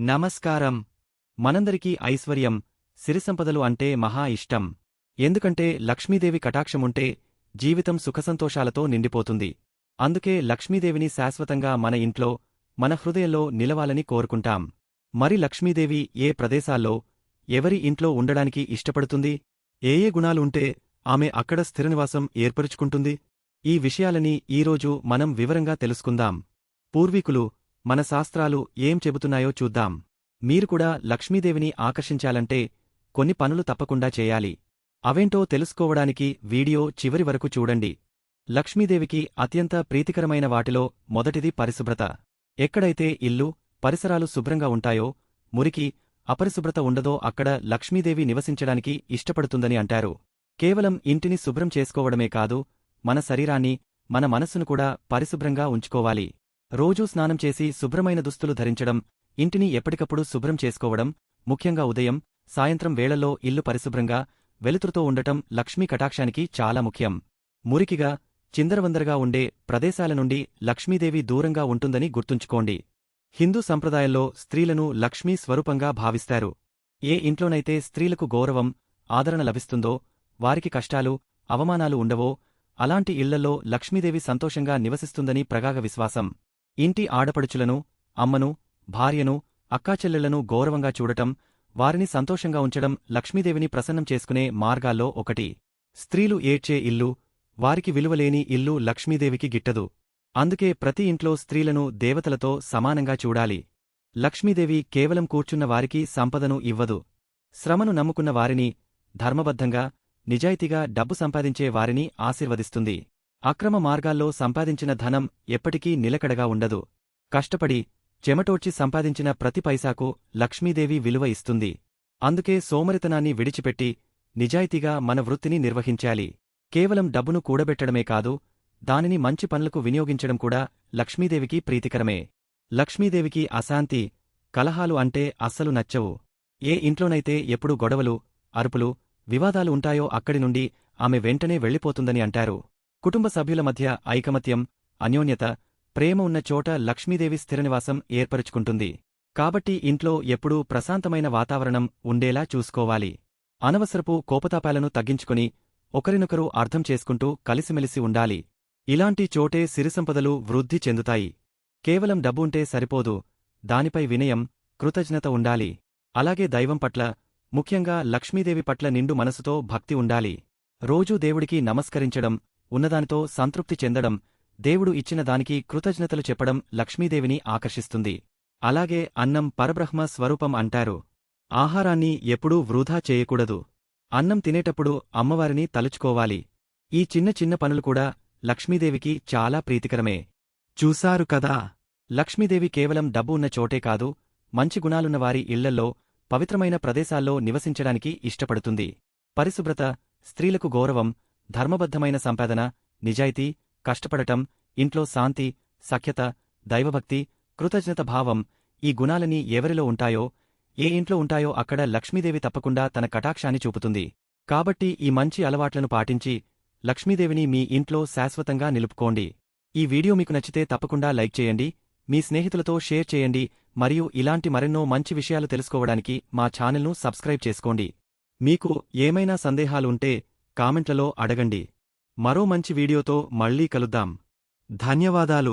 నమస్కారం. మనందరికీ ఐశ్వర్యం, సిరిసంపదలు అంటే మహా ఇష్టం. ఎందుకంటే లక్ష్మీదేవి కటాక్షముంటే జీవితం సుఖసంతోషాలతో నిండిపోతుంది. అందుకే లక్ష్మీదేవిని శాశ్వతంగా మన ఇంట్లో, మన హృదయంలో నిలవాలని కోరుకుంటాం. మరి లక్ష్మీదేవి ఏ ప్రదేశాల్లో, ఎవరి ఇంట్లో ఉండడానికి ఇష్టపడుతుంది? ఏ గుణాలు ఉంటే ఆమె అక్కడ స్థిరనివాసం ఏర్పరుచుకుంటుంది? ఈ విషయాలని ఈరోజు మనం వివరంగా తెలుసుకుందాం. పూర్వీకులు, మన శాస్త్రాలు ఏం చెబుతున్నాయో చూద్దాం. మీరు కూడా లక్ష్మీదేవిని ఆకర్షించాలంటే కొన్ని పనులు తప్పకుండా చేయాలి. అవేంటో తెలుసుకోవడానికి వీడియో చివరి వరకు చూడండి. లక్ష్మీదేవికి అత్యంత ప్రీతికరమైన వాటిలో మొదటిది పరిశుభ్రత. ఎక్కడైతే ఇల్లు, పరిసరాలు శుభ్రంగా ఉంటాయో, మురికి, అపరిశుభ్రత ఉండదో అక్కడ లక్ష్మీదేవి నివసించడానికి ఇష్టపడుతుందని అంటారు. కేవలం ఇంటిని శుభ్రం చేసుకోవడమే కాదు, మన శరీరాన్ని, మన మనస్సును కూడా పరిశుభ్రంగా ఉంచుకోవాలి. రోజూ స్నానం చేసి శుభ్రమైన దుస్తులు ధరించడం, ఇంటిని ఎప్పటికప్పుడు శుభ్రం చేసుకోవడం, ముఖ్యంగా ఉదయం, సాయంత్రం వేళల్లో ఇల్లు పరిశుభ్రంగా, వెలుతురుతో ఉండటం లక్ష్మీ కటాక్షానికి చాలా ముఖ్యం. మురికిగా, చిందరవందరగా ఉండే ప్రదేశాల నుండి లక్ష్మీదేవి దూరంగా ఉంటుందని గుర్తుంచుకోండి. హిందూ సంప్రదాయంలో స్త్రీలను లక్ష్మీ స్వరూపంగా భావిస్తారు. ఏ ఇంట్లోనైతే స్త్రీలకు గౌరవం, ఆదరణ లభిస్తుందో, వారికి కష్టాలు, అవమానాలు ఉండవో, అలాంటి ఇళ్లలో లక్ష్మీదేవి సంతోషంగా నివసిస్తుందని ప్రగాఢ విశ్వాసం. ఇంటి ఆడపడుచులను, అమ్మను, భార్యను, అక్కాచెల్లెళ్లను గౌరవంగా చూడటం, వారిని సంతోషంగా ఉంచడం లక్ష్మీదేవిని ప్రసన్నం చేసుకునే మార్గాల్లో ఒకటి. స్త్రీలు ఏడ్చే ఇల్లు, వారికి విలువలేని ఇల్లు లక్ష్మీదేవికి గిట్టదు. అందుకే ప్రతి ఇంట్లో స్త్రీలను దేవతలతో సమానంగా చూడాలి. లక్ష్మీదేవి కేవలం కూర్చున్న వారికి సంపదను ఇవ్వదు. శ్రమను నమ్ముకున్న వారిని, ధర్మబద్ధంగా, నిజాయితీగా డబ్బు సంపాదించే వారిని ఆశీర్వదిస్తుంది. అక్రమ మార్గాల్లో సంపాదించిన ధనం ఎప్పటికీ నిలకడగా ఉండదు. కష్టపడి, చెమటోడ్చి సంపాదించిన ప్రతి పైసాకు లక్ష్మీదేవి విలువ ఇస్తుంది. అందుకే సోమరితనాన్ని విడిచిపెట్టి, నిజాయితీగా మన వృత్తిని నిర్వహించాలి. కేవలం డబ్బును కూడబెట్టడమే కాదు, దానిని మంచి పనులకు వినియోగించడం కూడా లక్ష్మీదేవికి ప్రీతికరమే. లక్ష్మీదేవికి అశాంతి, కలహాలు అంటే అస్సలు నచ్చవు. ఏ ఇంట్లోనైతే ఎప్పుడు గొడవలు, అరుపులు, వివాదాలు ఉంటాయో అక్కడి నుండి ఆమె వెంటనే వెళ్ళిపోతుందని అంటారు. కుటుంబ సభ్యుల మధ్య ఐకమత్యం, అన్యోన్యత, ప్రేమ ఉన్న చోట లక్ష్మీదేవి స్థిరనివాసం ఏర్పరుచుకుంటుంది. కాబట్టి ఇంట్లో ఎప్పుడూ ప్రశాంతమైన వాతావరణం ఉండేలా చూసుకోవాలి. అనవసరపు కోపతాపాలను తగ్గించుకుని, ఒకరినొకరు అర్థం చేసుకుంటూ కలిసిమెలిసి ఉండాలి. ఇలాంటి చోటే సిరిసంపదలు వృద్ధి చెందుతాయి. కేవలం డబ్బుంటే సరిపోదు, దానిపై వినయం, కృతజ్ఞత ఉండాలి. అలాగే దైవం పట్ల, ముఖ్యంగా లక్ష్మీదేవి పట్ల నిండు మనసుతో భక్తి ఉండాలి. రోజూ దేవుడికి నమస్కరించడం, ఉన్నదానితో సంతృప్తి చెందడం, దేవుడు ఇచ్చిన దానికి కృతజ్ఞతలు చెప్పడం లక్ష్మీదేవిని ఆకర్షిస్తుంది. అలాగే అన్నం పరబ్రహ్మ స్వరూపం అంటారు. ఆహారాన్ని ఎప్పుడూ వృధా చేయకూడదు. అన్నం తినేటప్పుడు అమ్మవారిని తలుచుకోవాలి. ఈ చిన్న చిన్న పనులు కూడా లక్ష్మీదేవికి చాలా ప్రీతికరమే. చూశారు కదా, లక్ష్మీదేవి కేవలం డబ్బు ఉన్న చోటే కాదు, మంచి గుణాలున్నవారి ఇళ్లల్లో, పవిత్రమైన ప్రదేశాల్లో నివసించడానికి ఇష్టపడుతుంది. పరిశుభ్రత, స్త్రీలకు గౌరవం, ధర్మబద్ధమైన సంపాదన, నిజాయితీ, కష్టపడటం, ఇంట్లో శాంతి, సఖ్యత, దైవభక్తి, కృతజ్ఞత భావం, ఈ గుణాలని ఎవరిలో ఉంటాయో, ఏ ఇంట్లో ఉంటాయో అక్కడ లక్ష్మీదేవి తప్పకుండా తన కటాక్షాన్ని చూపుతుంది. కాబట్టి ఈ మంచి అలవాట్లను పాటించి, లక్ష్మీదేవిని మీ ఇంట్లో శాశ్వతంగా నిలుపుకోండి. ఈ వీడియో మీకు నచ్చితే తప్పకుండా లైక్ చేయండి, మీ స్నేహితులతో షేర్ చేయండి మరియు ఇలాంటి మరెన్నో మంచి విషయాలు తెలుసుకోవడానికి మా ఛానల్ను సబ్స్క్రైబ్ చేసుకోండి. మీకు ఏమైనా సందేహాలుంటే కామెంట్లలో అడగండి. మరో మంచి వీడియోతో మళ్ళీ కలుద్దాం. ధన్యవాదాలు.